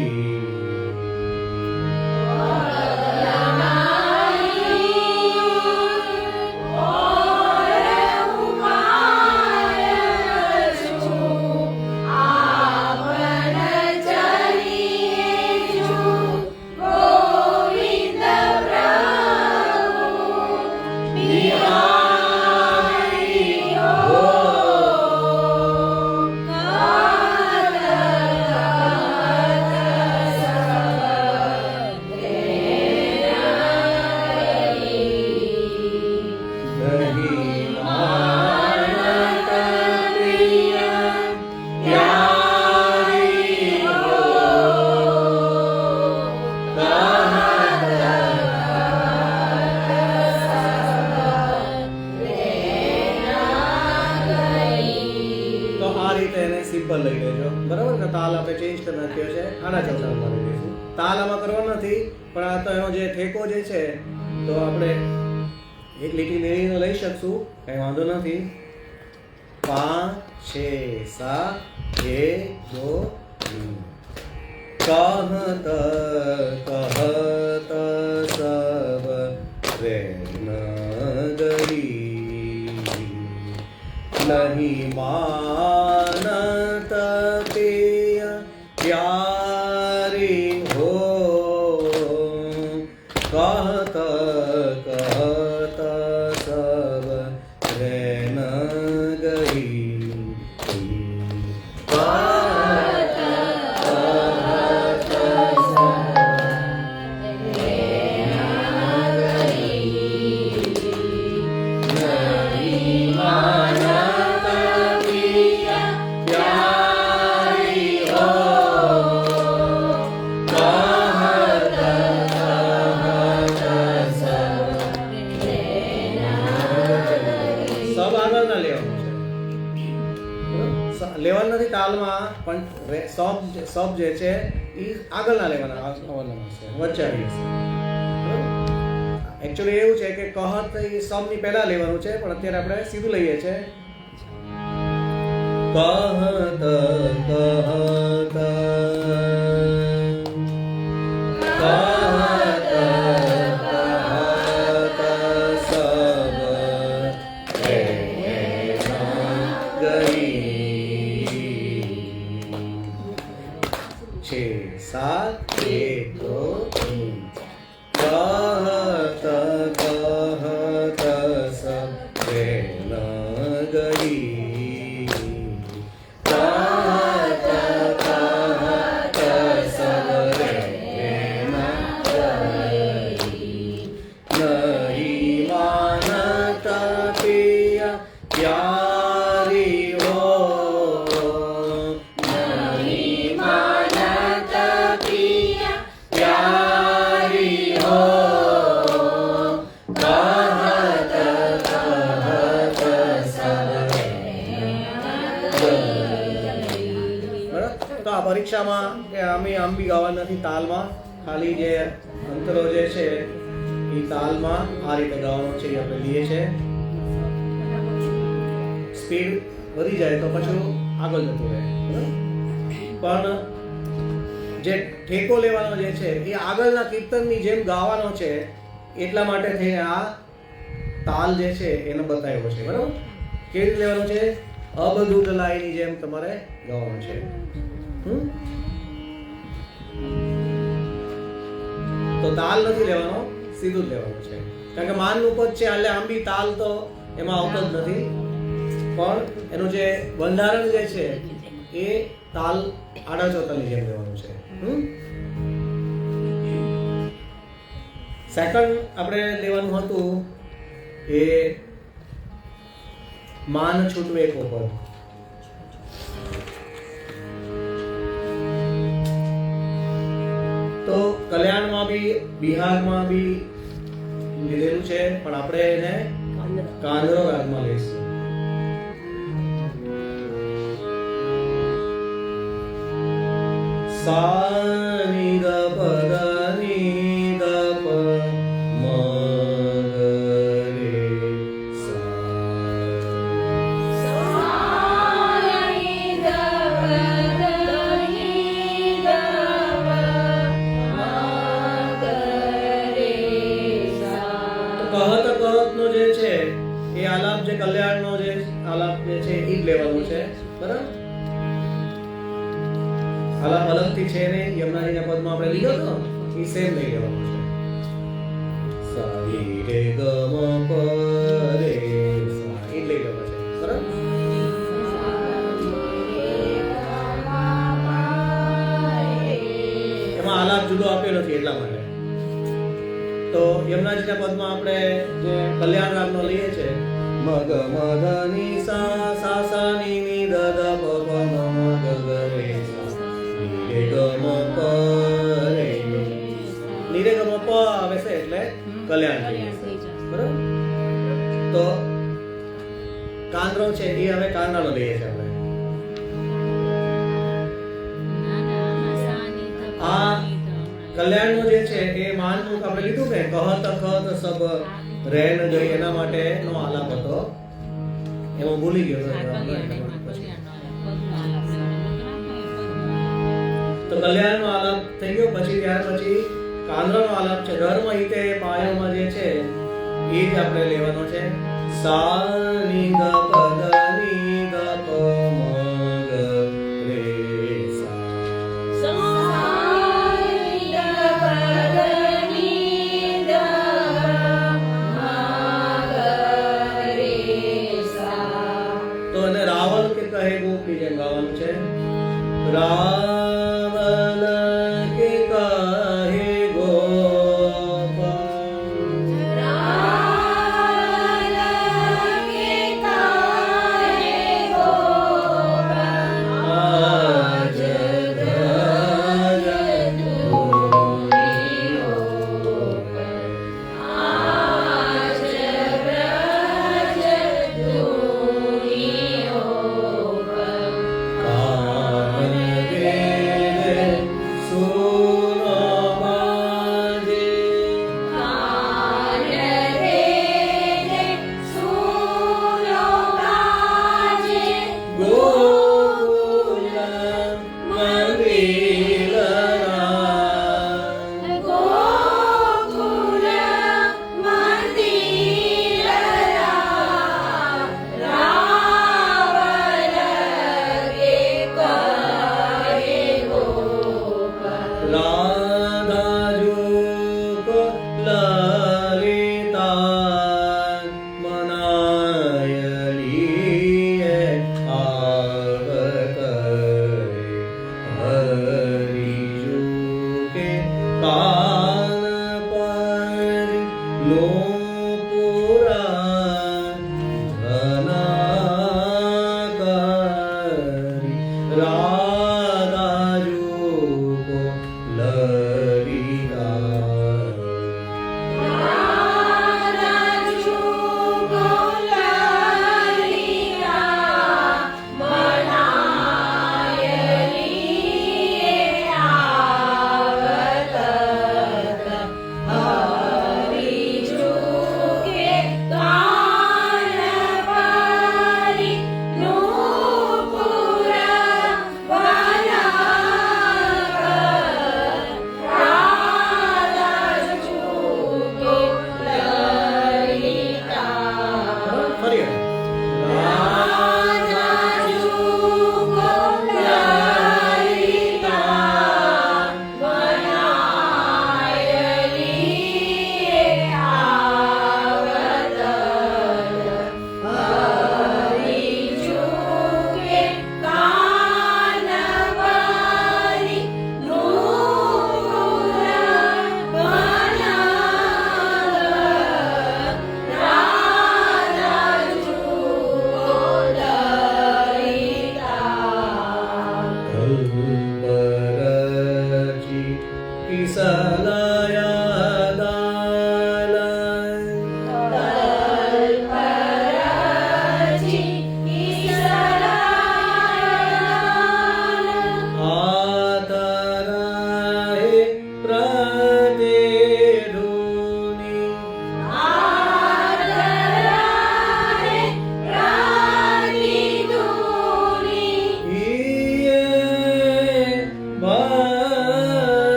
સિમ્પલ લઈ લેજો બરાબર ને તાલ આપણે ચેન્જ કરી નાખ્યો છે આના ચૌથામાં લઈ લઈશું તાલ આમાં કરવાનો નથી પણ આ તો એનો જે ઠેકો જે છે તો આપણે એક લીટી મેળવીને લઈ શકશું કંઈ વાંધો નથી 5 6 7 1 2 कहत कहत सब प्रेम गई नहीं मानत पिया प्यारी हो कहत कहत सब प्रेम गई લેવાનું નથી તાલમાં પણ સબ જે છે એ આગળના લેવાના વચ્ચે આવી જશે એકચ્યુઅલી એવું છે કે કહત એ સબની પહેલા લેવાનું છે પણ અત્યારે આપણે સીધું લઈએ છીએ કહત પરીક્ષામાં કે અમે આમ બી ગાવાના નથી તાલમાં ખાલી જે અંતરો જે છે એ તાલમાં આ રીતે ગાવાનો છે એ આપણે લઈએ છે સ્પીડ વધી જાય તો પછી આગળ જતું રહે પણ જે ઠેકો લેવાનો જે છે એ આગળના કીર્તનની જેમ ગાવાનો છે એટલા માટે થઈને આ તાલ જે છે એને બતાવ્યો છે, બરાબર? કેવી રીતે લેવાનું છે? અબધૂત લાઈની જેમ તમારે ગાવાનું છે. તો તાલ નથી લેવાનો, સીધું જ લેવાનું છે, કારણ કે માનનું પદ છે એટલે આમ બી તાલ તો એમાં આવતો જ નથી, પણ એનું જે બંધારણ જે છે એ તાલ આડા ચોતાની જેમ લેવાનું છે. સેકન્ડ આપણે લેવાનું હતું એ માન છૂટવે કો પદ. તો કલ્યાણમાં બી બિહારમાં બી લીધેલું છે, પણ આપણે એને કાંદરો રાગમાં લઈશું. સા ની દ પ દ ની દ પ મ ગ રે આલાપ જે કલ્યાણનો જે આલાપ જે છે એ જ લેવાનું છે, બરાબર? આલાપ અલગથી છે નહીં, યમુનાજીના પદમાં આપણે લીધો હતો એ સેમ લઈ લેવાનું છે. સા રી રે ગ મ પ રે સા એ લઈ લેવાનું છે, બરાબર? એમાં આલાપ જુદો આપ્યો નથી એટલા માટે. તો યમુનાજીના પદમાં આપણે જે કલ્યાણ રાગનો લઈએ છે મ ગ મ ધ ની સા સા સા ની ની દ દ પ પ મ મ ગ ગ રે સા ની રે ગ મ પ રે ની રે ગ મ પ આવે છે એટલે કલ્યાણ થઈ જશે, બરાબર? તો કાંદરો છે એ હવે કાંદરાનો લઈએ છે આપણે. આ કલ્યાણનો જે છે એ માનનું આપણે લીધું કે કહત ખત સબ રેન ગઈ, એના માટેનો આલાપ હતો, એમાં ભૂલી ગયો. તો કલ્યાણનો આલાપ થઈ ગયો, પછી ત્યાર પછી કાંદરાનો આલાપ છે. ધર્મ હિતે પાયોમાં જે છે એ જ આપણે લેવાનો છે. સા ની દ પ દ ની દ પ મ ગ રે સા. તો એને રાવલ કે કહે ગોપી જેમ ગાવાનું છે. રાવલ કે કહે ગોપાલ, રાવલ કે કહે ગોપાલ, આજ વ્રજ ધૂળિયો પર, આજ વ્રજ ધૂળિયો પર, કાન રે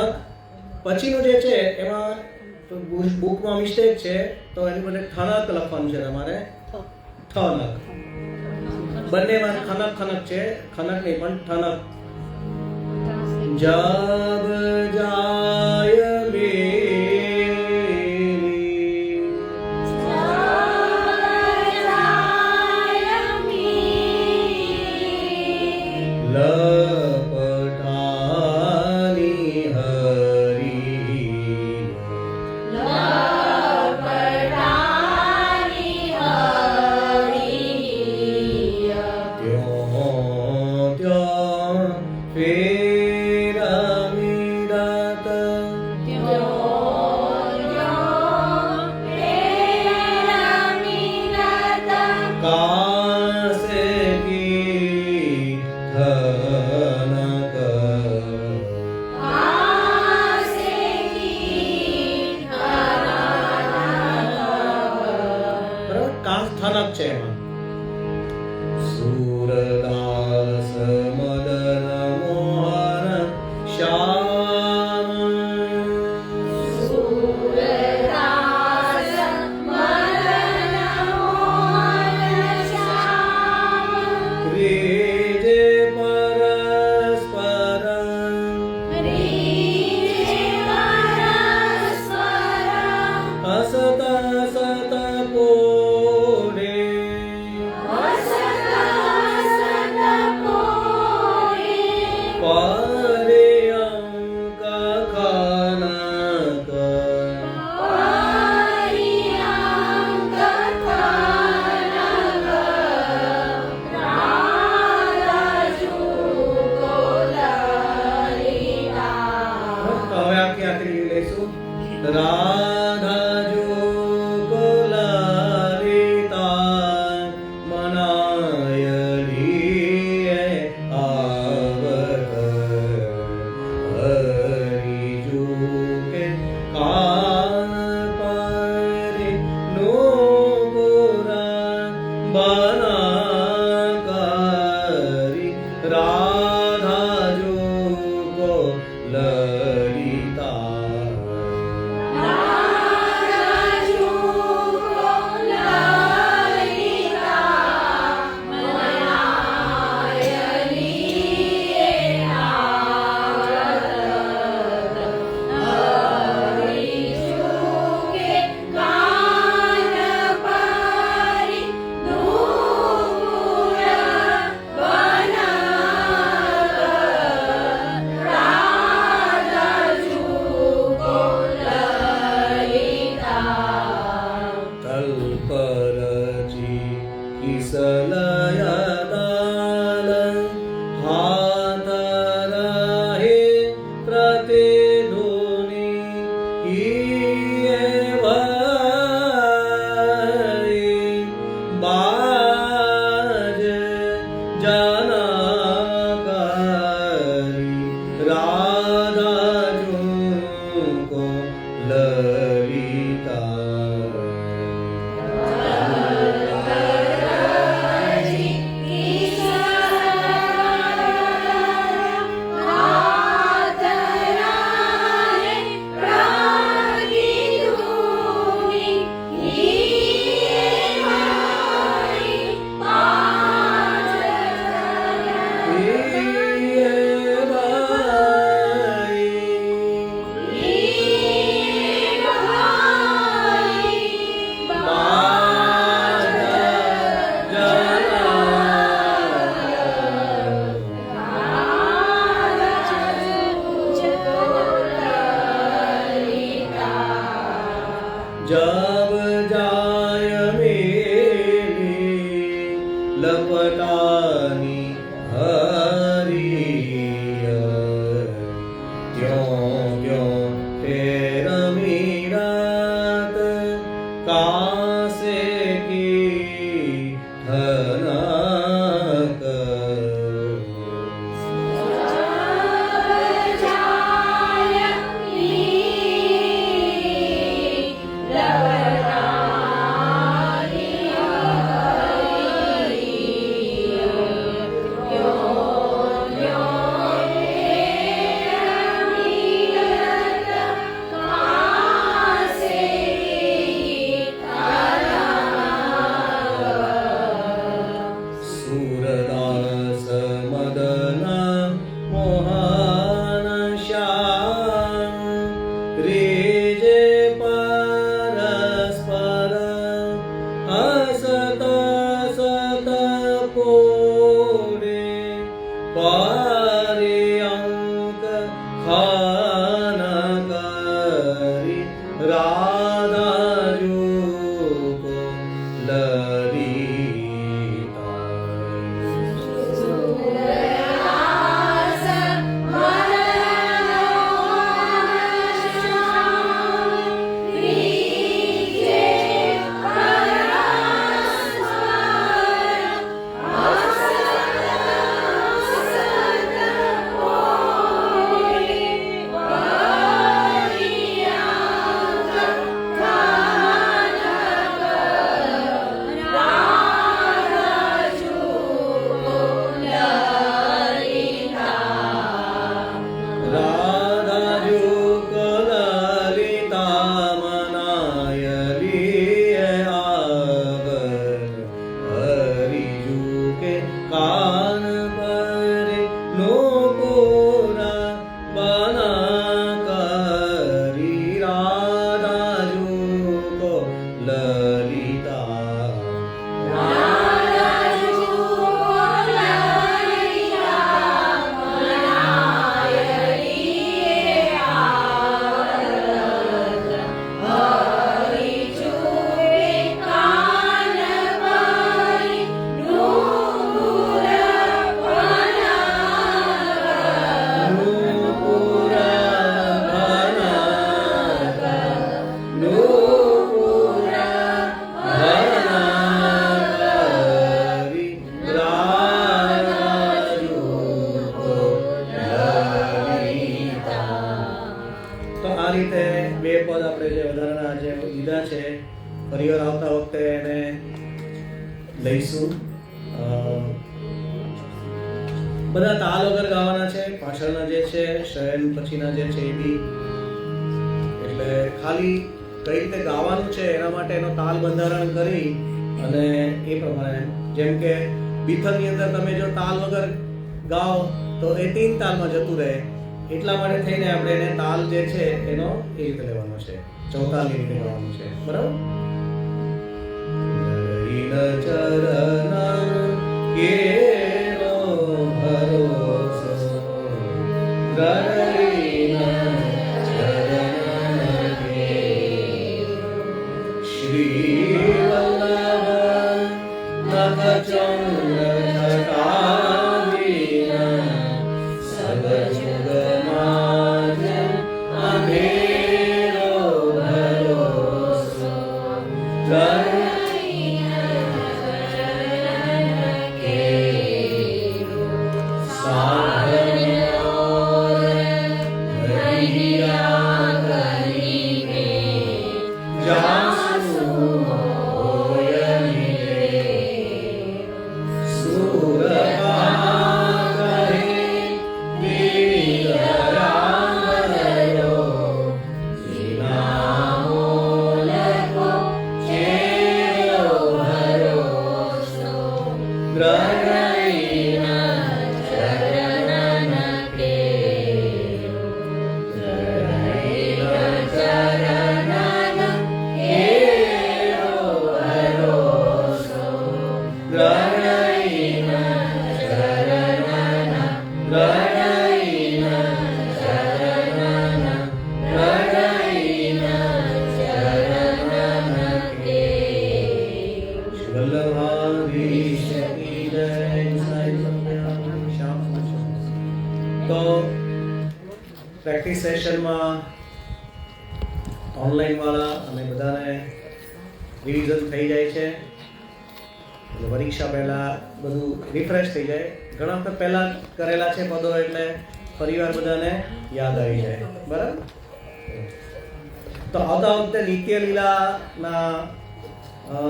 ઠનક પછીનું જે છે એમાં બુકમાં મિસ્ટેક છે, તો એની બદલે ઠનક લખવાનું છે તમારે, ઠનક. બંનેમાં ખનક ખનક છે, ખનક નહીં પણ ઠનક. જબ જાય મેરી લપટાની હરી ત્યો ત્યો ફેરા મીરાત કાસે કી ઠનક બરાબર, કાસ ઠનક છે એમાં. સુરદાસ મદન મોહન શ્યામ રીજે પરસ્પર હસત હસત પોરે પર્યંક ખનક તો હવે આખી આખરી લઈશું. રાધા જો કોલારિતા મનાયલી આવત હરી જો કે કાન પારે નો ગોરા બનાકારી રાધા જો કો લલિતા તલ્પરજી કિસલયદાલ હાથ રહે પ્રતિધુની ઈય ભઈ બાજ જનકારી રાધા જુકો લલિતા जब जाय मेरी लपटानी हरिय त्यों त्यों फेर मीरात कासे की ठनक આ રીતે બે પદ આપણે જે વધારાના જે લીધા છે ફરીવાર આવતા વખતે એને લઈશું. બધા તાલ વગર ગાવાના છે, પાછળના જે છે શયન પછીના જે છે એ બી, એટલે ખાલી કઈ રીતે ગાવાનું છે એના માટે એનો તાલ બંધારણ કરી અને એ પ્રમાણે, જેમ કે બીથલની અંદર તમે જો તાલ વગર ગાઓ તો એ 3 તાલમાં જતું રહે, એટલા માટે થઈને આપણે એને તાલ જે છે એનો એ રીતે લેવાનો છે, ચૌતાલની રીતે ગાવાનું છે. બરાબર? ચરણ કેરો ભરોસો શ્રી વલ્લભ તો પ્રેક્ટિસ સેશનમાં ઓનલાઈન વાળા અને બધાને રિવિઝન થઈ જાય છે, એટલે પરીક્ષા પહેલા બધું રિફ્રેશ થઈ જાય. ઘણા વખત પહેલા કરેલા છે પદો એટલે ફરીવાર બધાને યાદ આવી જાય. બરાબર? તો આવતા વખતે નિત્ય લીલાના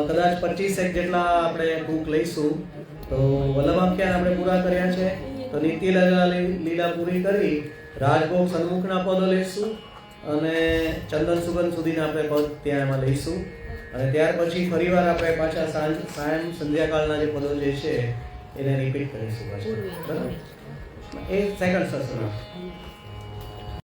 કદાચ 25 જેટલા આપણે બુક લઈશું. તો વલ્લભાખ્યાન આપણે પૂરા કર્યા છે, તો નિત્ય લીલા પૂરી કરી રાજભોગ સન્મુખના પદો લઈશું અને ચંદન સુગંધ સુધીના આપણે પદ ત્યાં એમાં લઈશું. અને ત્યાર પછી ફરીવાર આપણે પાછા સાયં સંધ્યાકાળના જે પદો જે છે એને રિપીટ કરીશું પાછા. બરાબર? એ સેકન્ડ સત્સંગ.